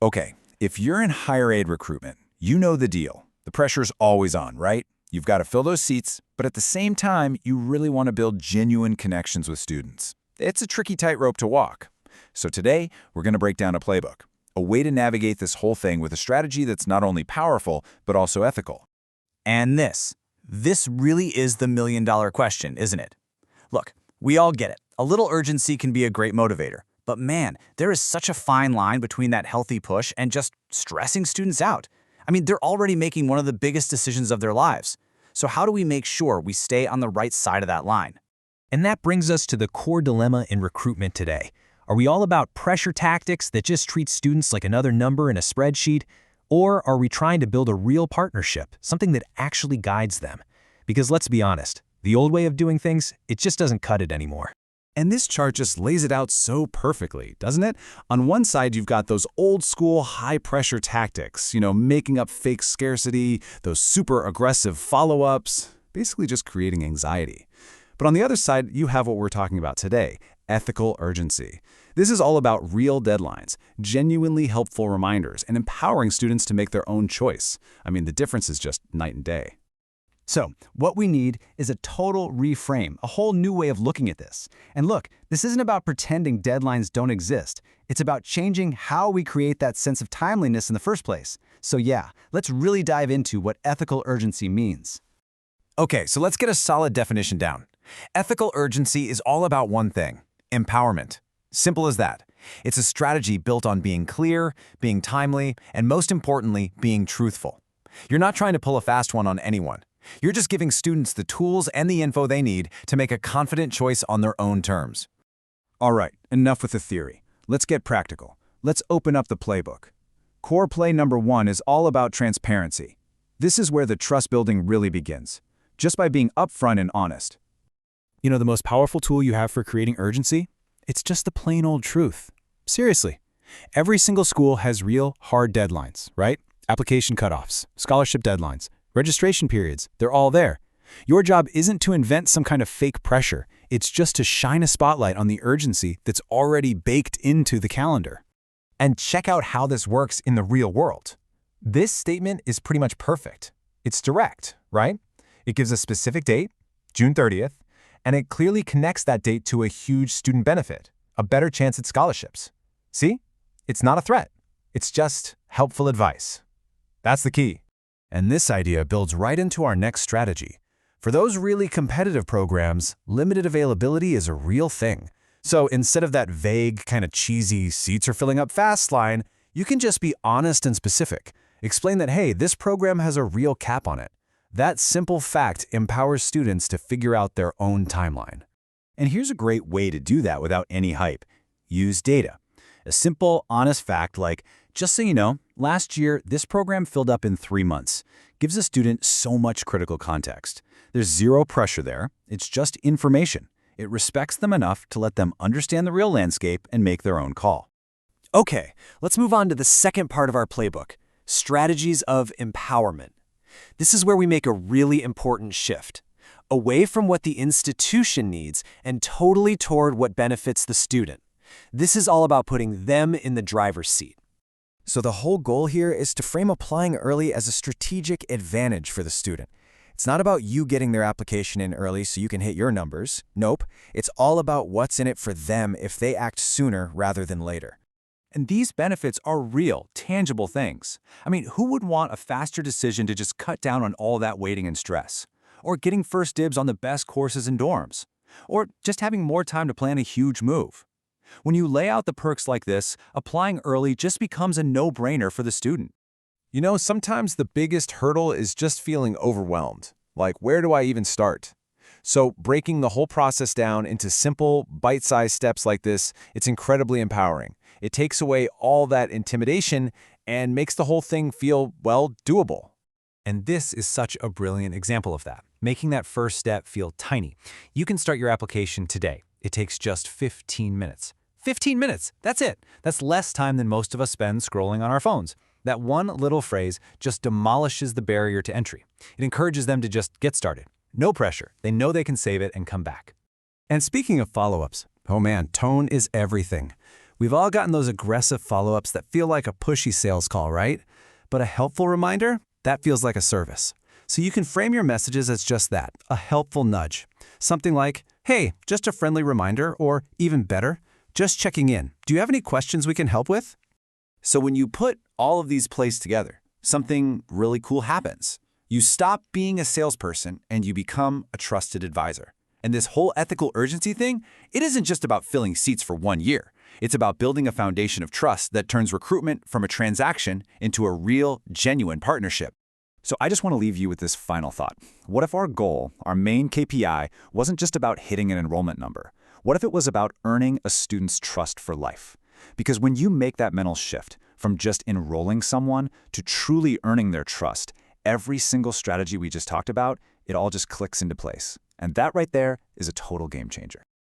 Okay, if you're in higher aid recruitment, you know the deal. The pressure's always on, right? You've got to fill those seats, but at the same time, you really want to build genuine connections with students. It's a tricky tightrope to walk. So today, we're going to break down a playbook, a way to navigate this whole thing with a strategy that's not only powerful, but also ethical. And this really is the million-dollar question, isn't it? Look, we all get it. A little urgency can be a great motivator. But man, there is such a fine line between that healthy push and just stressing students out. I mean, they're already making one of the biggest decisions of their lives. So how do we make sure we stay on the right side of that line? And that brings us to the core dilemma in recruitment today. Are we all about pressure tactics that just treat students like another number in a spreadsheet? Or are we trying to build a real partnership, something that actually guides them? Because let's be honest, the old way of doing things, it just doesn't cut it anymore. And this chart just lays it out so perfectly, doesn't it? On one side, you've got those old-school high-pressure tactics, making up fake scarcity, those super aggressive follow-ups, basically just creating anxiety. But on the other side, you have what we're talking about today, ethical urgency. This is all about real deadlines, genuinely helpful reminders, and empowering students to make their own choice. I mean, the difference is just night and day. So, what we need is a total reframe, a whole new way of looking at this. And look, this isn't about pretending deadlines don't exist. It's about changing how we create that sense of timeliness in the first place. So yeah, let's really dive into what ethical urgency means. Okay, so let's get a solid definition down. Ethical urgency is all about one thing: empowerment. Simple as that. It's a strategy built on being clear, being timely, and most importantly, being truthful. You're not trying to pull a fast one on anyone. You're just giving students the tools and the info they need to make a confident choice on their own terms. All right, enough with the theory. Let's get practical. Let's open up the playbook. Core play number 1 is all about transparency. This is where the trust building really begins, just by being upfront and honest. You know the most powerful tool you have for creating urgency? It's just the plain old truth. Seriously. Every single school has real, hard deadlines, right? Application cutoffs, scholarship deadlines, registration periods, they're all there. Your job isn't to invent some kind of fake pressure. It's just to shine a spotlight on the urgency that's already baked into the calendar. And check out how this works in the real world. This statement is pretty much perfect. It's direct, right? It gives a specific date, June 30th, and it clearly connects that date to a huge student benefit, a better chance at scholarships. See? It's not a threat. It's just helpful advice. That's the key. And this idea builds right into our next strategy. For those really competitive programs, limited availability is a real thing. So instead of that vague, kind of cheesy seats are filling up fast line, you can just be honest and specific. Explain that, hey, this program has a real cap on it. That simple fact empowers students to figure out their own timeline. And here's a great way to do that without any hype. Use data. A simple, honest fact like, just so you know, last year, this program filled up in 3 months. Gives a student so much critical context. There's zero pressure there. It's just information. It respects them enough to let them understand the real landscape and make their own call. Okay, let's move on to the second part of our playbook, strategies of empowerment. This is where we make a really important shift, away from what the institution needs and totally toward what benefits the student. This is all about putting them in the driver's seat. So the whole goal here is to frame applying early as a strategic advantage for the student. It's not about you getting their application in early so you can hit your numbers. Nope, it's all about what's in it for them if they act sooner rather than later. And these benefits are real, tangible things. I mean, who would want a faster decision to just cut down on all that waiting and stress? Or getting first dibs on the best courses and dorms? Or just having more time to plan a huge move? When you lay out the perks like this, applying early just becomes a no-brainer for the student. Sometimes the biggest hurdle is just feeling overwhelmed. Like, where do I even start? So breaking the whole process down into simple, bite-sized steps like this, it's incredibly empowering. It takes away all that intimidation and makes the whole thing feel, well, doable. And this is such a brilliant example of that, making that first step feel tiny. You can start your application today. It takes just 15 minutes. 15 minutes, that's it. That's less time than most of us spend scrolling on our phones. That one little phrase just demolishes the barrier to entry. It encourages them to just get started. No pressure. They know they can save it and come back. And speaking of follow-ups, oh man, tone is everything. We've all gotten those aggressive follow-ups that feel like a pushy sales call, right? But a helpful reminder, that feels like a service. So you can frame your messages as just that, a helpful nudge. Something like, hey, just a friendly reminder, or even better, just checking in. Do you have any questions we can help with? So when you put all of these plays together, something really cool happens. You stop being a salesperson and you become a trusted advisor. And this whole ethical urgency thing, it isn't just about filling seats for 1 year. It's about building a foundation of trust that turns recruitment from a transaction into a real, genuine partnership. So I just want to leave you with this final thought. What if our goal, our main KPI, wasn't just about hitting an enrollment number? What if it was about earning a student's trust for life? Because when you make that mental shift from just enrolling someone to truly earning their trust, every single strategy we just talked about, it all just clicks into place. And that right there is a total game changer.